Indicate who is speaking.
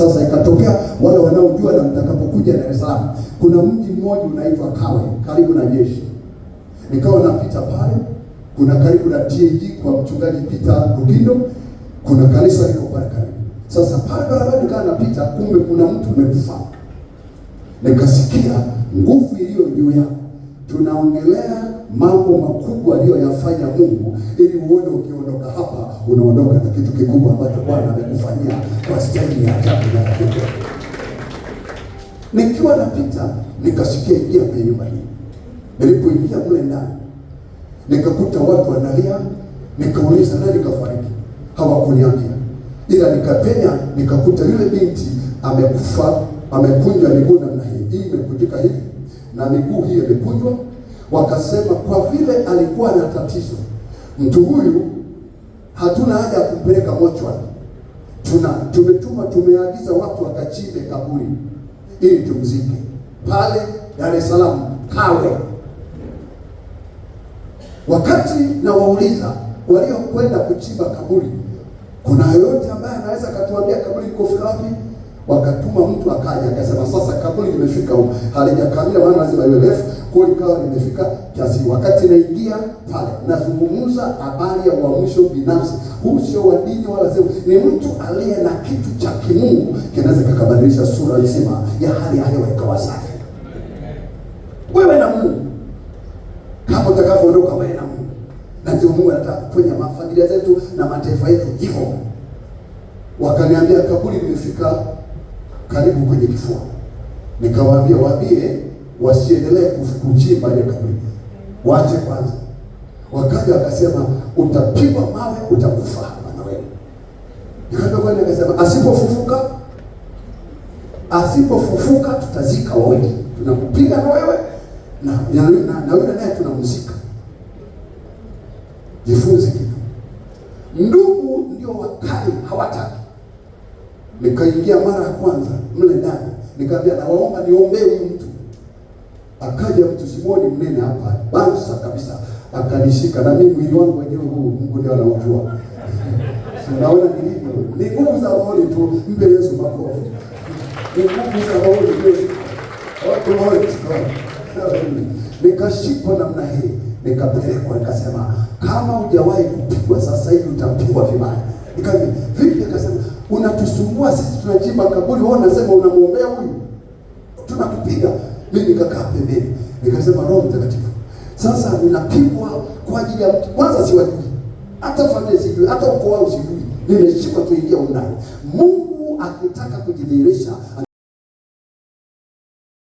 Speaker 1: Sasa ikatokea wale wanaojua, na mtakapokuja Dar es Salaam, kuna mji mmoja unaitwa Kawe, karibu na jeshi. Nikawa napita pale, kuna karibu na TAG kwa mchungaji Peter Rugindo, kuna kanisa liko pale karibu. Sasa pale barabara nikawa napita, kumbe kuna mtu amekufa. Nikasikia nguvu iliyo juu yako. Tunaongelea mambo makubwa aliyoyafanya Mungu, ili uone ukiondoka hapa unaondoka na kitu kikubwa ambacho Bwana amekufanyia kwa staili ya ajabu na ya pekee. Nikiwa napita nikasikia ingia kwenye nyumba hii. Nilipoingia mle ndani nikakuta watu wanalia, nikauliza nani kafariki? Hawakuniambia. Ila nikapenya nikakuta yule binti amekufa, amekunjwa miguu namna hii. Hii imekunjika hivi na miguu hii imekunjwa. Wakasema kwa vile alikuwa na tatizo, mtu huyu hatuna haja ya kumpeleka mochwari. Tumeagiza watu wakachimbe kaburi ili tumzike pale Dar es Salaam Kawe. Wakati na wauliza waliokwenda kuchimba kaburi, kuna yoyote ambaye anaweza katuambia kaburi liko wapi? Wakatuma mtu akaja akasema sasa kaburi limefika huko, halijakamilika maana lazima iwe refu, kwa hiyo ikawa limefika kiasi. Wakati naingia pale nazungumza habari ya uamsho binafsi. Huu sio wa dini wala sio, ni mtu aliye na kitu cha kimungu kinaweza kukabadilisha sura nzima ya hali ya hewa ikawa safi. Wewe na Mungu, kama utakapoondoka wewe na Mungu. Na ndio Mungu anataka kufanya mafamilia zetu na mataifa yetu hivyo. Wakaniambia kaburi limefika karibu kwenye kifua. Nikawaambia waambie wasiendelee kuchimba ile kaburi, waache kwanza. Wakaja wakasema utapigwa mawe utakufa na wewe. Nikaenda akasema asipofufuka tutazika wawili, tunakupiga na wewe na wewe naye tunamzika. Jifunze kitu. Ndugu ndio wakali, hawataki. Nikaingia mara ya kwanza mle ndani, nikamwambia nawaomba niombee huyu mtu. Akaja mtu Simoni mnene hapa, bansa kabisa, akanishika na mimi mwili wangu wenyewe huu Mungu ndiye anaujua. Unaona nilivyo? Ni nguvu za Roho tu, mpe Yesu makofi. Ni nguvu za Roho tu. Watu wote tukao. Nikashikwa namna hii, nikapelekwa, nikasema kama hujawahi kupigwa sasa hivi utapigwa vibaya. Nikamwambia vipi? Akasema unatusumbua sisi tunachimba kaburi, wewe unasema unamuombea huyu, tunakupiga. Mimi nikakaa pembeni, nikasema Roho Mtakatifu, sasa ninapigwa kwa ajili ya mtu kwanza siwajui, hata familia sijui, hata ukoo wao sijui, nimeshikwa tuingia ndani. Mungu akitaka kujidhihirisha